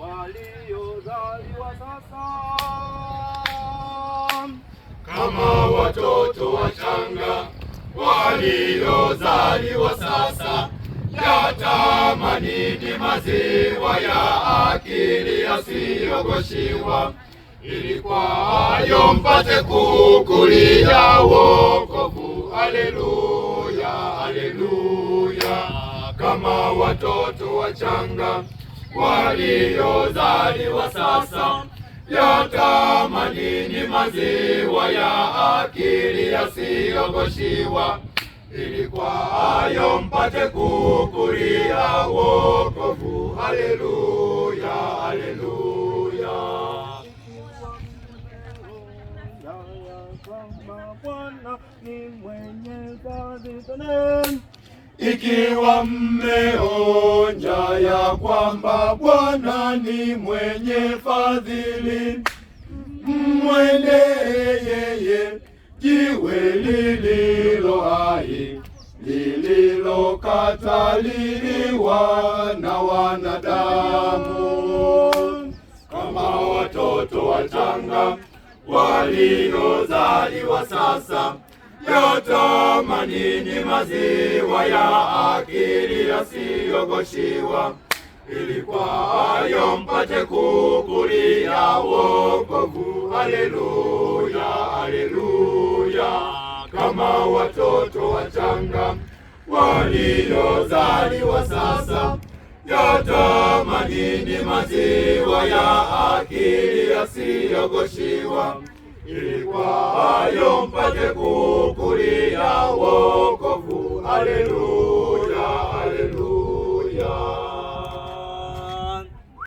waliozaliwa sasa kama watoto wachanga waliozaliwa sasa, yatamanini maziwa ya akili yasiyogoshiwa, ili kwayo mpate kukulia wokovu. Haleluya, haleluya. Kama watoto wachanga waliozaliwa sasa, yatamanini maziwa ya akili yasiyogoshiwa, ili kwayo mpate kukulia wokovu. Haleluya, haleluya. Bwana ni mwenye fadhili, ikiwa mmeonja ya kwamba Bwana ni mwenye fadhili, mwendee yeye, jiwe lililo hai, lililokataliwa na wanadamu. Kama watoto wachanga waliozaliwa sasa, yatamanini maziwa ya akili yasiyogoshiwa, ili kwayo mpate kukulia wokovu. Haleluya, haleluya. Kama watoto wachanga waliozaliwa sasa, yatamanini maziwa ya akili yasiyogoshiwa, ili kwayo mpate kukulia wokovu. Haleluya.